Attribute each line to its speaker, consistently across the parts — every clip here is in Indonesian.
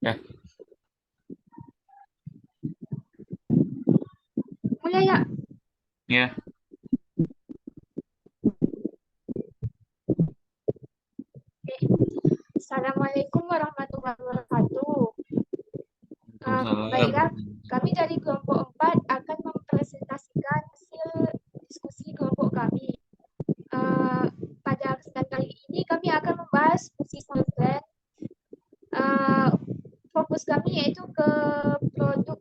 Speaker 1: Ya,
Speaker 2: Mulai ya.
Speaker 1: ya,
Speaker 2: Assalamualaikum warahmatullahi wabarakatuh.
Speaker 1: Waalaikumsalam.
Speaker 2: Baiklah, kami dari kelompok 4 akan mempresentasikan hasil diskusi kelompok kami. Uh, Pada kesempatan kali ini kami akan membahas fungsi sound blend. Uh, Fokus kami yaitu ke produk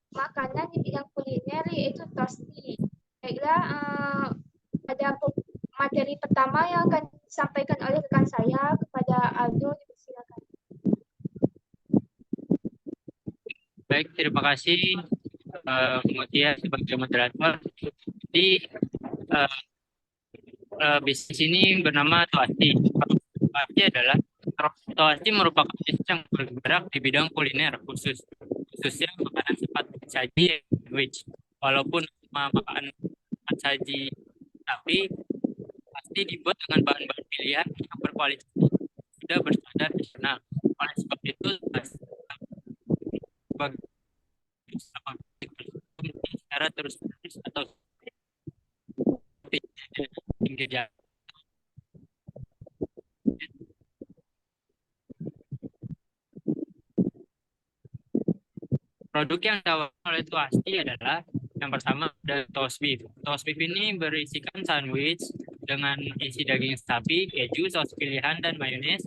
Speaker 2: makanan di bidang kuliner yaitu tosti. Baiklah, pada materi pertama yang akan disampaikan oleh rekan saya kepada Aldo, silakan.
Speaker 3: Baik, terima kasih Mutia sebagai moderator. Jadi eh, bisnis ini bernama Toasti. Toasti adalah Toasti merupakan bisnis yang bergerak di bidang kuliner khususnya makanan cepat saji sandwich. Walaupun nama makanan cepat saji tapi pasti dibuat dengan bahan-bahan pilihan yang berkualitas sudah berstandar nasional. Oleh sebab itu sebagai secara terus-menerus atau pinggir jalan. Produk yang ditawarkan oleh Tuasti adalah yang pertama ada toast beef. Toast beef ini berisikan sandwich dengan isi daging sapi, keju, saus pilihan, dan mayones,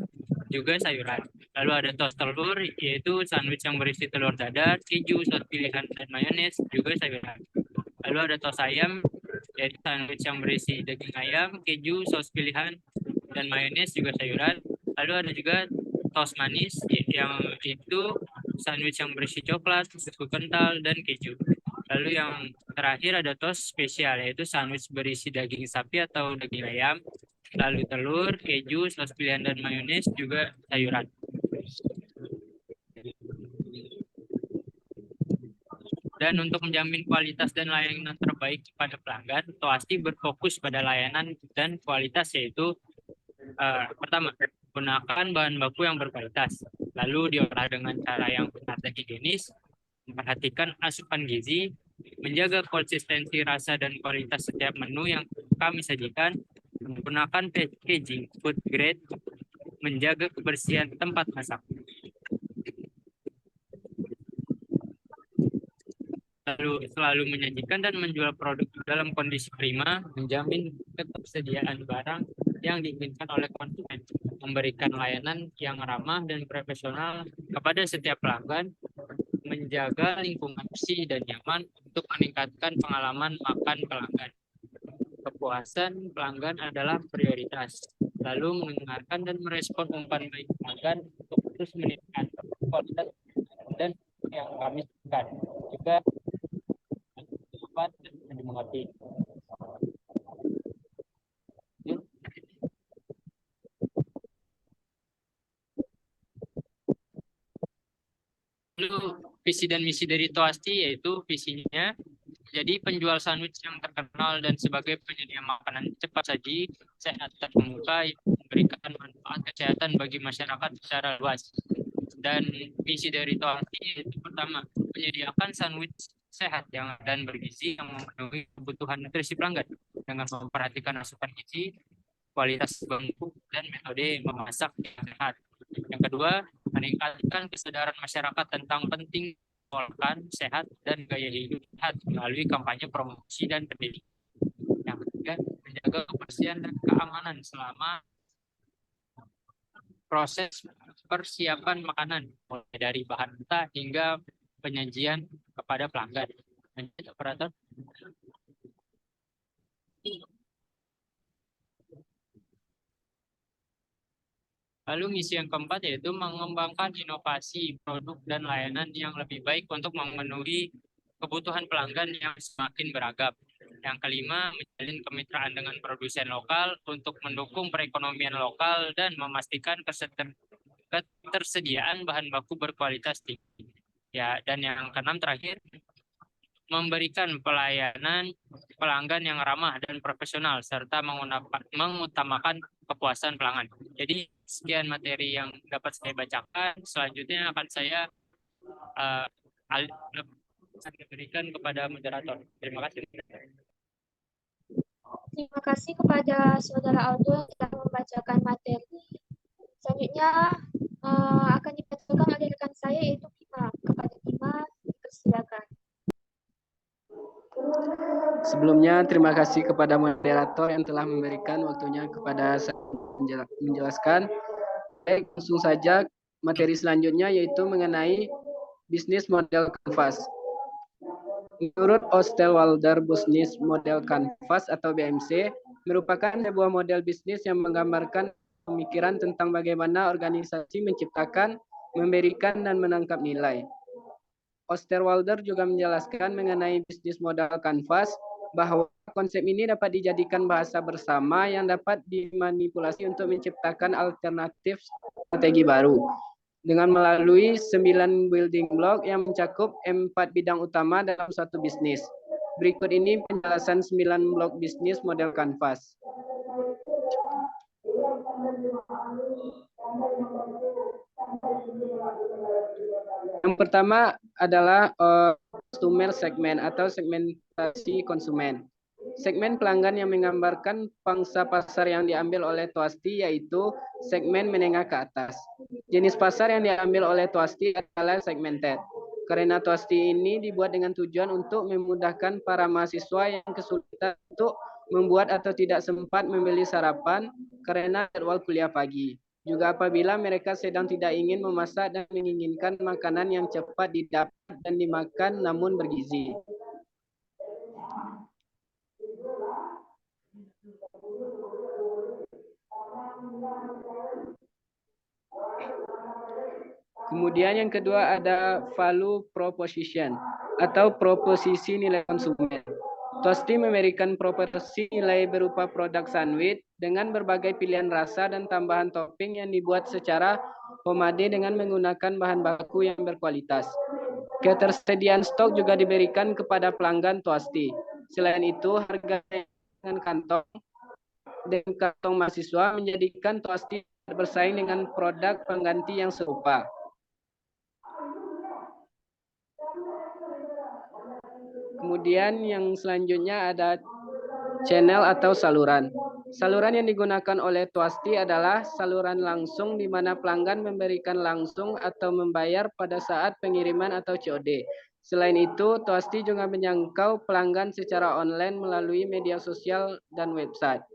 Speaker 3: juga sayuran. Lalu ada toast telur, yaitu sandwich yang berisi telur dadar, keju, saus pilihan, dan mayones, juga sayuran. Lalu ada toast ayam, yaitu sandwich yang berisi daging ayam, keju, saus pilihan, dan mayones, juga sayuran. Lalu ada juga toast manis, yang itu sandwich yang berisi coklat, susu kental, dan keju. Lalu yang terakhir ada toast spesial, yaitu sandwich berisi daging sapi atau daging ayam, lalu telur, keju, saus pilihan, dan mayones, juga sayuran. Dan untuk menjamin kualitas dan layanan terbaik kepada pelanggan, Toasti berfokus pada layanan dan kualitas, yaitu pertama, gunakan bahan baku yang berkualitas, lalu diolah dengan cara yang benar dan higienis, memperhatikan asupan gizi, menjaga konsistensi rasa dan kualitas setiap menu yang kami sajikan, menggunakan packaging food grade, menjaga kebersihan tempat masak. Lalu selalu menyajikan dan menjual produk dalam kondisi prima, menjamin ketersediaan barang yang diinginkan oleh konsumen, memberikan layanan yang ramah dan profesional kepada setiap pelanggan, menjaga lingkungan bersih dan nyaman untuk meningkatkan pengalaman makan pelanggan. Kepuasan pelanggan adalah prioritas. Lalu mendengarkan dan merespon umpan baik pelanggan untuk terus meningkatkan kualitas dan yang kami suka. Juga dapat dimengerti. Lalu visi dan misi dari Toasti yaitu visinya jadi penjual sandwich yang terkenal dan sebagai penyedia makanan cepat saji, sehat terkemuka, yang memberikan manfaat kesehatan bagi masyarakat secara luas. Dan visi dari Toasti yaitu pertama, menyediakan sandwich sehat dan bergizi yang memenuhi kebutuhan nutrisi pelanggan dengan memperhatikan asupan gizi, kualitas bangku, dan metode memasak yang sehat. Yang kedua, meningkatkan kesadaran masyarakat tentang penting makan sehat dan gaya hidup sehat melalui kampanye promosi dan pendidikan. Yang ketiga, menjaga kebersihan dan keamanan selama proses persiapan makanan, mulai dari bahan mentah hingga penyajian kepada pelanggan. Lanjut, operator. Lalu misi yang keempat yaitu mengembangkan inovasi produk dan layanan yang lebih baik untuk memenuhi kebutuhan pelanggan yang semakin beragam. Yang kelima, menjalin kemitraan dengan produsen lokal untuk mendukung perekonomian lokal dan memastikan ketersediaan bahan baku berkualitas tinggi. Ya, dan yang keenam terakhir, memberikan pelayanan pelanggan yang ramah dan profesional serta mengutamakan kepuasan pelanggan. Jadi sekian materi yang dapat saya bacakan. Selanjutnya akan saya berikan kepada moderator. Terima kasih.
Speaker 2: Terima kasih kepada Saudara Aldo yang telah membacakan materi. Selanjutnya akan dibacakan oleh rekan saya yaitu Bima. Kepada Bima, dipersilakan.
Speaker 1: Sebelumnya, terima kasih kepada moderator yang telah memberikan waktunya kepada saya menjelaskan. Baik, langsung saja materi selanjutnya yaitu mengenai bisnis model kanvas. Menurut Osterwalder, Business Model Canvas atau BMC merupakan sebuah model bisnis yang menggambarkan pemikiran tentang bagaimana organisasi menciptakan, memberikan, dan menangkap nilai. Osterwalder juga menjelaskan mengenai bisnis model kanvas bahwa konsep ini dapat dijadikan bahasa bersama yang dapat dimanipulasi untuk menciptakan alternatif strategi baru dengan melalui 9 building block yang mencakup 4 bidang utama dalam suatu bisnis. Berikut ini penjelasan 9 blok bisnis model kanvas. Yang pertama adalah customer segment atau segmentasi konsumen. Segmen pelanggan yang menggambarkan pangsa pasar yang diambil oleh Toasti yaitu segmen menengah ke atas. Jenis pasar yang diambil oleh Toasti adalah segmented. Karena Toasti ini dibuat dengan tujuan untuk memudahkan para mahasiswa yang kesulitan untuk membuat atau tidak sempat membeli sarapan karena jadwal kuliah pagi. Juga apabila mereka sedang tidak ingin memasak dan menginginkan makanan yang cepat didapat dan dimakan namun bergizi. Kemudian yang kedua ada value proposition atau proposisi nilai konsumen. Toasti memberikan proporsi nilai berupa produk sandwich dengan berbagai pilihan rasa dan tambahan topping yang dibuat secara homemade dengan menggunakan bahan baku yang berkualitas. Ketersediaan stok juga diberikan kepada pelanggan Toasti. Selain itu, harga dengan kantong mahasiswa menjadikan Toasti bersaing dengan produk pengganti yang serupa. Kemudian yang selanjutnya ada channel atau saluran. Saluran yang digunakan oleh Toasti adalah saluran langsung di mana pelanggan memberikan langsung atau membayar pada saat pengiriman atau COD. Selain itu, Toasti juga menjangkau pelanggan secara online melalui media sosial dan website.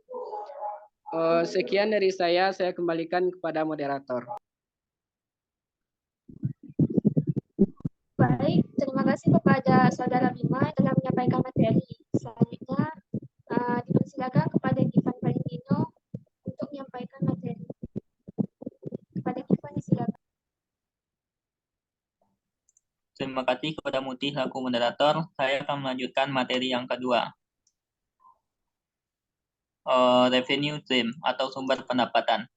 Speaker 1: Sekian dari saya kembalikan kepada moderator.
Speaker 2: Baik, terima kasih kepada Saudara Bima yang telah menyampaikan materi. Selanjutnya, dipersilakan kepada Givan Valentino untuk menyampaikan materi. Kepada Givan, silakan.
Speaker 4: Terima kasih kepada Muti selaku moderator. Saya akan melanjutkan materi yang kedua. Revenue stream atau sumber pendapatan.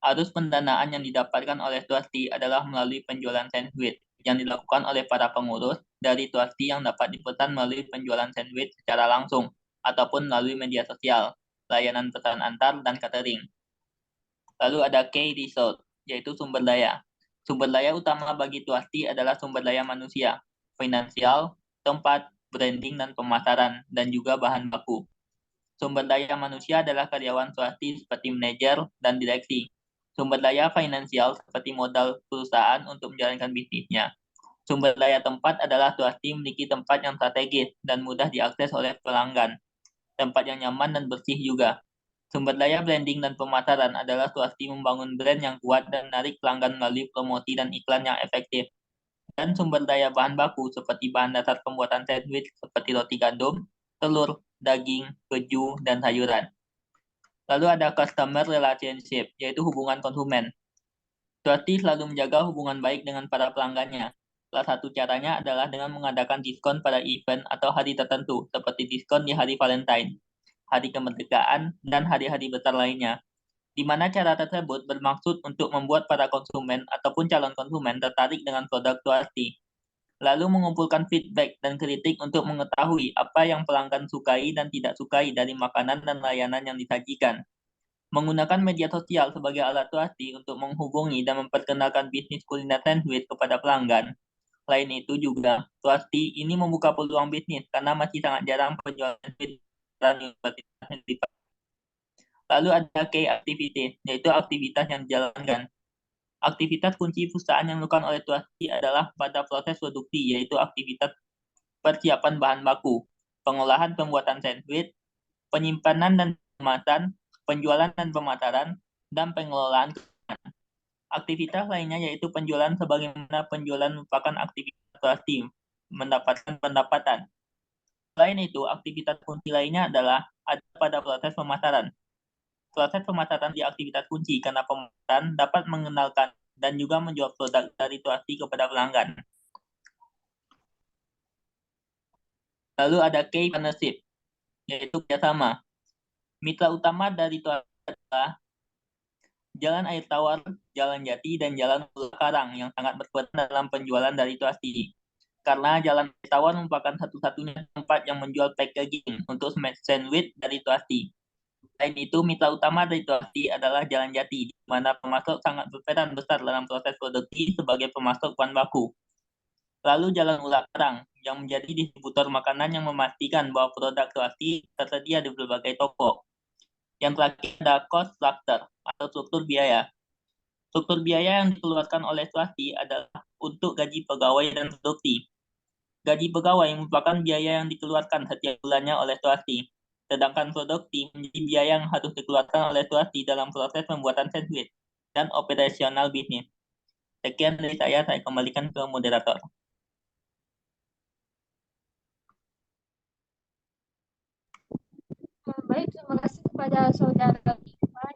Speaker 4: Arus pendanaan yang didapatkan oleh Toasti adalah melalui penjualan sandwich yang dilakukan oleh para pengurus dari Toasti yang dapat dipesan melalui penjualan sandwich secara langsung ataupun melalui media sosial, layanan pesan antar, dan catering. Lalu ada key resource, yaitu sumber daya. Sumber daya utama bagi Toasti adalah sumber daya manusia, finansial, tempat, branding, dan pemasaran, dan juga bahan baku. Sumber daya manusia adalah karyawan Toasti seperti manajer dan direksi. Sumber daya finansial seperti modal perusahaan untuk menjalankan bisnisnya. Sumber daya tempat adalah Toasti memiliki tempat yang strategis dan mudah diakses oleh pelanggan. Tempat yang nyaman dan bersih juga. Sumber daya branding dan pemasaran adalah Toasti membangun brand yang kuat dan menarik pelanggan melalui promosi dan iklan yang efektif. Dan sumber daya bahan baku seperti bahan dasar pembuatan sandwich seperti roti gandum, telur, daging, keju, dan sayuran. Lalu ada customer relationship, yaitu hubungan konsumen. Toasti selalu menjaga hubungan baik dengan para pelanggannya. Salah satu caranya adalah dengan mengadakan diskon pada event atau hari tertentu, seperti diskon di hari Valentine, hari kemerdekaan, dan hari-hari besar lainnya. Di mana cara tersebut bermaksud untuk membuat para konsumen ataupun calon konsumen tertarik dengan produk Toasti. Lalu mengumpulkan feedback dan kritik untuk mengetahui apa yang pelanggan sukai dan tidak sukai dari makanan dan layanan yang disajikan. Menggunakan media sosial sebagai alat Tuasti untuk menghubungi dan memperkenalkan bisnis kuliner sandwich kepada pelanggan. Selain itu juga, Tuasti ini membuka peluang bisnis karena masih sangat jarang penjualan sandwich di universitas yang dipakai. Lalu ada key activity, yaitu aktivitas yang dijalankan. Aktivitas kunci perusahaan yang dilakukan oleh Tuasti adalah pada proses produksi, yaitu aktivitas persiapan bahan baku, pengolahan pembuatan sandwich, penyimpanan dan kemasan, penjualan dan pemasaran, dan pengelolaan. Aktivitas lainnya yaitu penjualan, sebagaimana penjualan merupakan aktivitas Tuasti mendapatkan pendapatan. Selain itu, aktivitas kunci lainnya adalah ada pada proses pemasaran. Proses pemasaran di aktivitas kunci karena pemasaran dapat mengenalkan dan juga menjual produk dari Tuasti kepada pelanggan. Lalu ada key partnership, yaitu kerjasama. Mitra utama dari Tuasti adalah Jalan Air Tawar, Jalan Jati, dan Jalan Pulau Karang yang sangat berperan dalam penjualan dari Tuasti. Karena Jalan Air Tawar merupakan satu-satunya tempat yang menjual packaging untuk sandwich dari Tuasti. Selain itu, mitra utama dari Tuasti adalah Jalan Jati, di mana pemasok sangat berperan besar dalam proses produksi sebagai pemasok bahan baku. Lalu Jalan Ula Karang, yang menjadi distributor makanan yang memastikan bahwa produk Tuasti tersedia di berbagai toko. Yang terakhir ada cost structure atau struktur biaya. Struktur biaya yang dikeluarkan oleh Tuasti adalah untuk gaji pegawai dan produksi. Gaji pegawai merupakan biaya yang dikeluarkan setiap bulannya oleh Tuasti. Sedangkan produksi menjadi biaya yang harus dikeluarkan oleh Tuasti dalam proses pembuatan sandwich dan operasional bisnis. Sekian dari saya kembalikan ke moderator.
Speaker 2: Baik, terima kasih kepada saudara Ivan.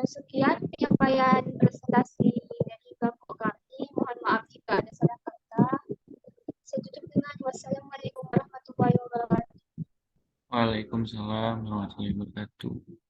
Speaker 2: Sekian penyampaian presentasi dari kelompok kami. Mohon maaf jika ada salah kata. Saya tutup dengan wassalamualaikum warahmatullahi wabarakatuh.
Speaker 5: Waalaikumsalam warahmatullahi wabarakatuh.